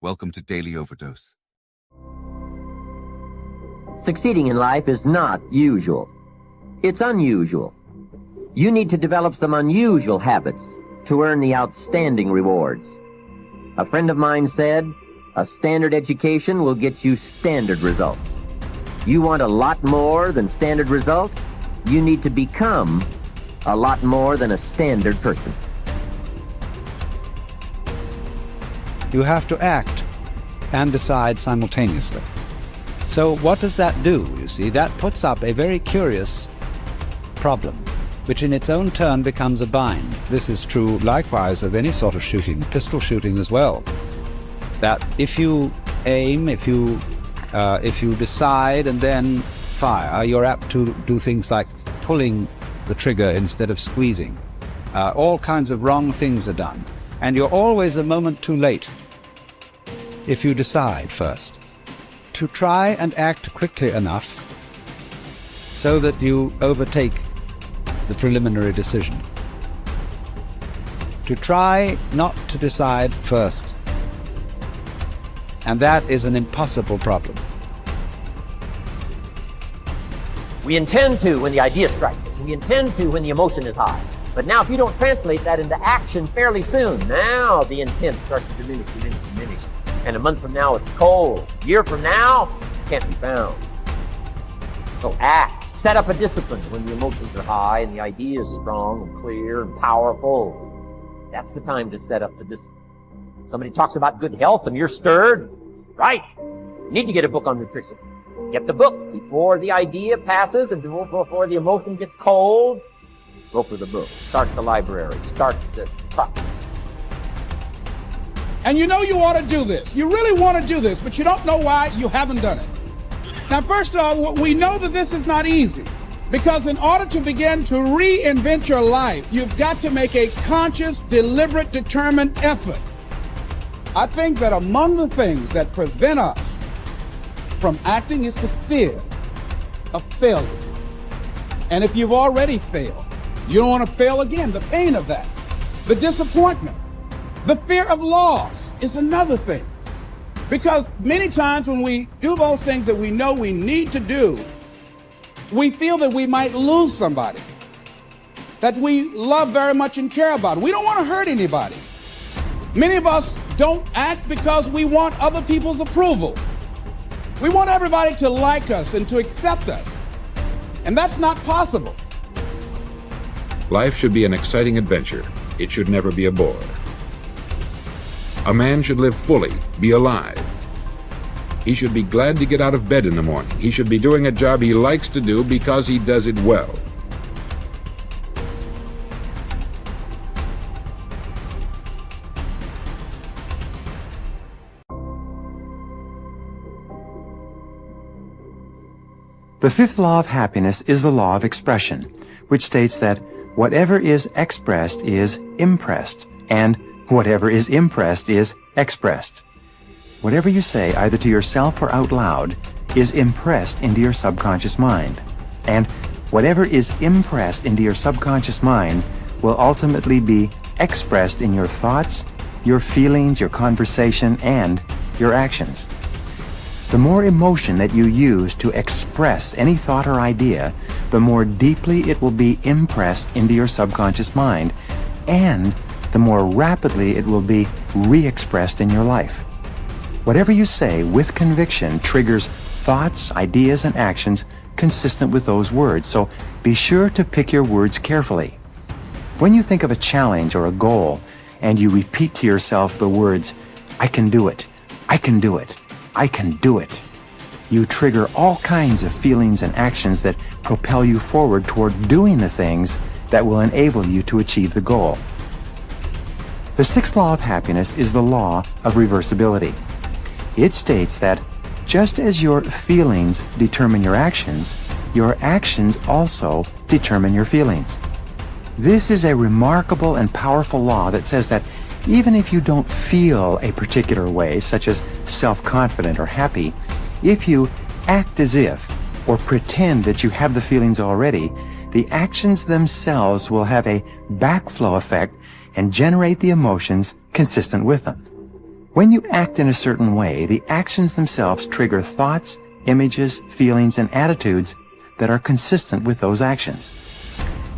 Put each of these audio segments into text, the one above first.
Welcome to Daily Overdose. Succeeding in life is not usual. It's unusual. You need to develop some unusual habits to earn the outstanding rewards. A friend of mine said, a standard education will get you standard results. You want a lot more than standard results? You need to become a lot more than a standard person. You have to act and decide simultaneously. So what does that do? You see, that puts up a very curious problem, which in its own turn becomes a bind. This is true likewise of any sort of shooting, pistol shooting as well. That if you aim, if you decide and then fire, you're apt to do things like pulling the trigger instead of squeezing. All kinds of wrong things are done. And you're always a moment too late if you decide first. To try and act quickly enough so that you overtake the preliminary decision. To try not to decide first. And that is an impossible problem. We intend to when the idea strikes us. We intend to when the emotion is high. But now if you don't translate that into action fairly soon, now the intent starts to diminish. And a month from now, it's cold. A year from now, it can't be found. So act. Set up a discipline when the emotions are high and the idea is strong and clear and powerful. That's the time to set up the discipline. Somebody talks about good health and you're stirred. Right. You need to get a book on nutrition. Get the book before the idea passes and before the emotion gets cold. Go for the book. Start the library. Start the process. And you know you ought to do this. You really want to do this, but you don't know why you haven't done it. Now, first of all, we know that this is not easy, because in order to begin to reinvent your life, you've got to make a conscious, deliberate, determined effort. I think that among the things that prevent us from acting is the fear of failure. And if you've already failed, you don't want to fail again. The pain of that, the disappointment, the fear of loss is another thing. Because many times when we do those things that we know we need to do, we feel that we might lose somebody that we love very much and care about. We don't want to hurt anybody. Many of us don't act because we want other people's approval. We want everybody to like us and to accept us. And that's not possible. Life should be an exciting adventure. It should never be a bore. A man should live fully, be alive. He should be glad to get out of bed in the morning. He should be doing a job he likes to do because he does it well. The fifth law of happiness is the law of expression, which states that whatever is expressed is impressed, and whatever is impressed is expressed. Whatever you say, either to yourself or out loud, is impressed into your subconscious mind. And whatever is impressed into your subconscious mind will ultimately be expressed in your thoughts, your feelings, your conversation, and your actions. The more emotion that you use to express any thought or idea, the more deeply it will be impressed into your subconscious mind, and the more rapidly it will be re-expressed in your life. Whatever you say with conviction triggers thoughts, ideas, and actions consistent with those words, so be sure to pick your words carefully. When you think of a challenge or a goal, and you repeat to yourself the words, "I can do it, I can do it, I can do it," you trigger all kinds of feelings and actions that propel you forward toward doing the things that will enable you to achieve the goal. The sixth law of happiness is the law of reversibility. It states that just as your feelings determine your actions also determine your feelings. This is a remarkable and powerful law that says that even if you don't feel a particular way, such as self-confident or happy, if you act as if or pretend that you have the feelings already, the actions themselves will have a backflow effect and generate the emotions consistent with them. When you act in a certain way, the actions themselves trigger thoughts, images, feelings, and attitudes that are consistent with those actions.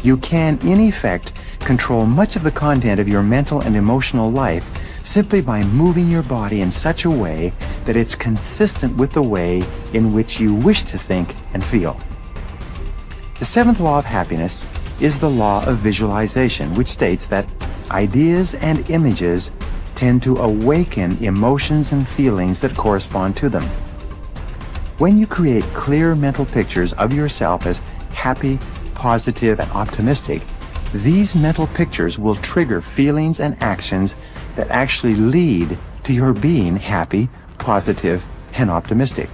You can, in effect, control much of the content of your mental and emotional life simply by moving your body in such a way that it's consistent with the way in which you wish to think and feel. The seventh law of happiness is the law of visualization, which states that ideas and images tend to awaken emotions and feelings that correspond to them. When you create clear mental pictures of yourself as happy, positive, and optimistic, these mental pictures will trigger feelings and actions that actually lead to your being happy, positive, and optimistic.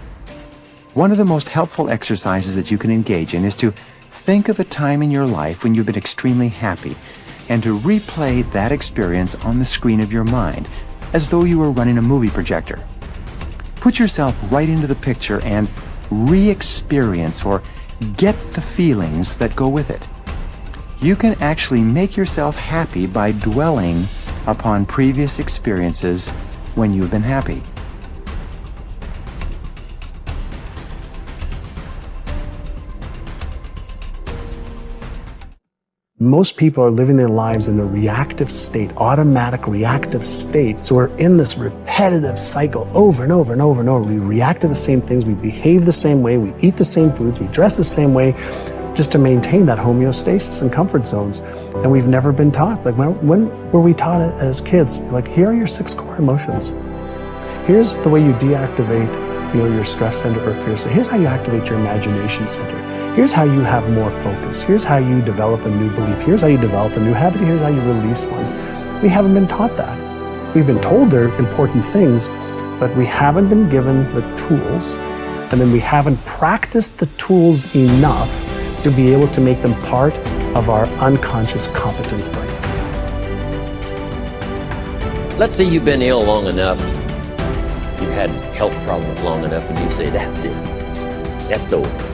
One of the most helpful exercises that you can engage in is to think of a time in your life when you've been extremely happy and to replay that experience on the screen of your mind as though you were running a movie projector. Put yourself right into the picture and re-experience or get the feelings that go with it. You can actually make yourself happy by dwelling upon previous experiences when you've been happy. Most people are living their lives in a reactive state, automatic reactive state. So we're in this repetitive cycle over and over and over and over. We react to the same things, we behave the same way, we eat the same foods, we dress the same way, just to maintain that homeostasis and comfort zones. And we've never been taught. Like when were we taught it as kids? Like, here are your 6 core emotions. Here's the way you deactivate, your stress center or fear center. Here's how you activate your imagination center. Here's how you have more focus. Here's how you develop a new belief. Here's how you develop a new habit. Here's how you release one. We haven't been taught that. We've been told they're important things, but we haven't been given the tools, and then we haven't practiced the tools enough to be able to make them part of our unconscious competence brain. Let's say you've been ill long enough, you've had health problems long enough, and you say, that's it. That's over.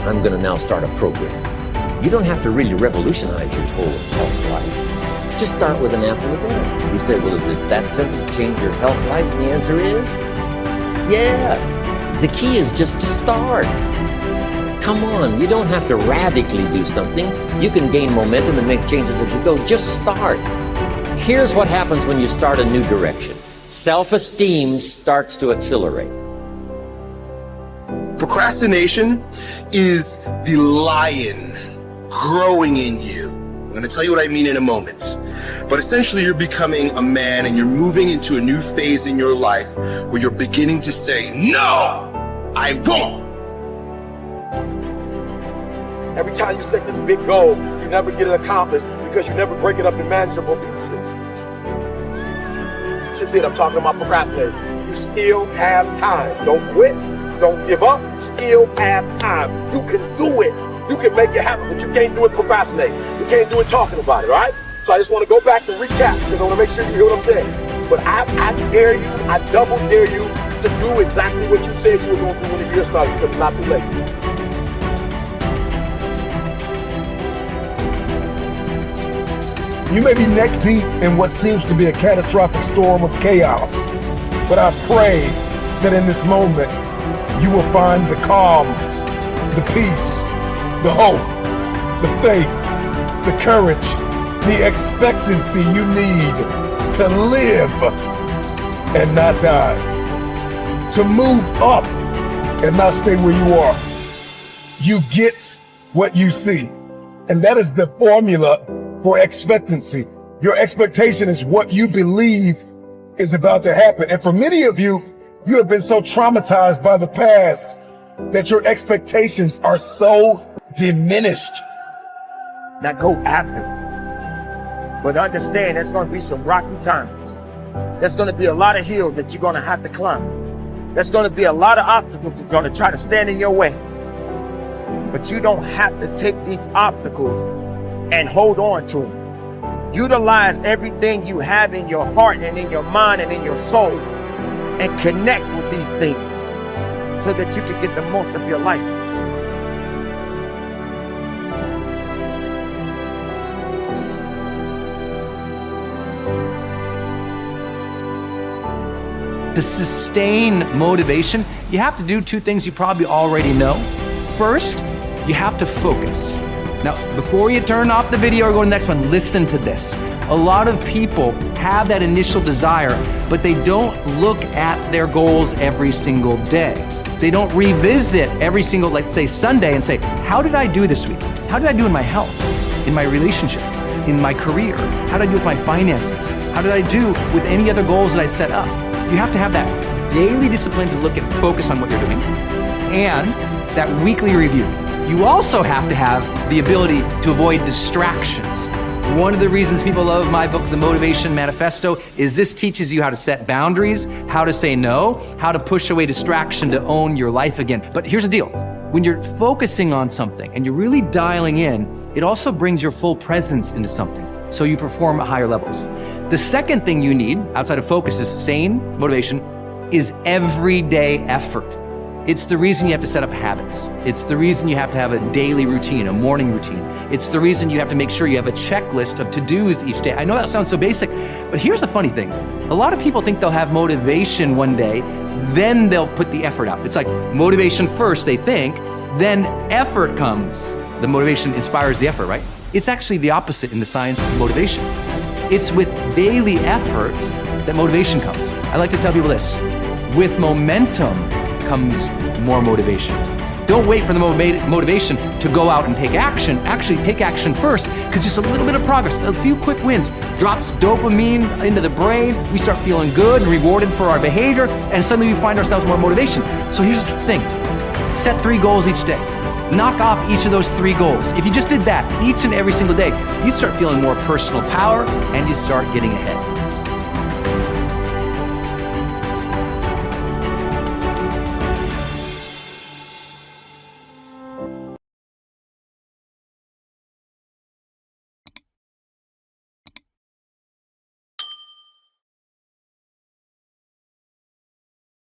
I'm going to now start a program. You don't have to really revolutionize your whole health life. Just start with an apple a day. You say, well, is it that simple to change your health life? And the answer is yes. The key is just to start. Come on, you don't have to radically do something. You can gain momentum and make changes as you go. Just start. Here's what happens when you start a new direction. Self-esteem starts to accelerate. Procrastination is the lion growing in you. I'm going to tell you what I mean in a moment. But essentially, you're becoming a man and you're moving into a new phase in your life where you're beginning to say, no, I won't. Every time you set this big goal, you never get it accomplished because you never break it up in manageable pieces. That's it, I'm talking about procrastinating. You still have time. Don't quit. Don't give up. You still have time. You can do it. You can make it happen, but you can't do it procrastinating. You can't do it talking about it, right? So I just want to go back and recap because I want to make sure you hear what I'm saying. But I dare you, I double dare you to do exactly what you said you were going to do when the year started because it's not too late. You may be neck deep in what seems to be a catastrophic storm of chaos, but I pray that in this moment, you will find the calm, the peace, the hope, the faith, the courage, the expectancy you need to live and not die, to move up and not stay where you are. You get what you see. And that is the formula for expectancy. Your expectation is what you believe is about to happen. And for many of you, you have been so traumatized by the past that your expectations are so diminished. Now go after it. But understand there's going to be some rocky times. There's going to be a lot of hills that you're going to have to climb. There's going to be a lot of obstacles that are going to try to stand in your way. But you don't have to take these obstacles and hold on to them. Utilize everything you have in your heart and in your mind and in your soul and connect with these things so that you can get the most of your life. to sustain motivation, you have to do two things you probably already know. First, you have to focus. Now, before you turn off the video or go to the next one, listen to this. A lot of people have that initial desire, but they don't look at their goals every single day. They don't revisit every single, let's say, Sunday and say, how did I do this week? How did I do in my health, in my relationships, in my career? How did I do with my finances? How did I do with any other goals that I set up? You have to have that daily discipline to look and focus on what you're doing, and that weekly review. You also have to have the ability to avoid distractions. One of the reasons people love my book, The Motivation Manifesto, is this teaches you how to set boundaries, how to say no, how to push away distraction to own your life again. But here's the deal. When you're focusing on something and you're really dialing in, it also brings your full presence into something, so you perform at higher levels. The second thing you need, outside of focus, is sane motivation, is everyday effort. It's the reason you have to set up habits. It's the reason you have to have a daily routine, a morning routine. It's the reason you have to make sure you have a checklist of to-dos each day. I know that sounds so basic, but here's the funny thing. A lot of people think they'll have motivation one day, then they'll put the effort out. It's like motivation first, they think, then effort comes. The motivation inspires the effort, right? It's actually the opposite in the science of motivation. It's with daily effort that motivation comes. I like to tell people this, with momentum comes more motivation. Don't wait for the motivation to go out and take action. Actually, take action first, because just a little bit of progress, a few quick wins, drops dopamine into the brain. We start feeling good and rewarded for our behavior, and suddenly we find ourselves more motivation. So here's the thing. Set 3 goals each day. Knock off each of those 3 goals. If you just did that each and every single day, you'd start feeling more personal power, and you'd start getting ahead.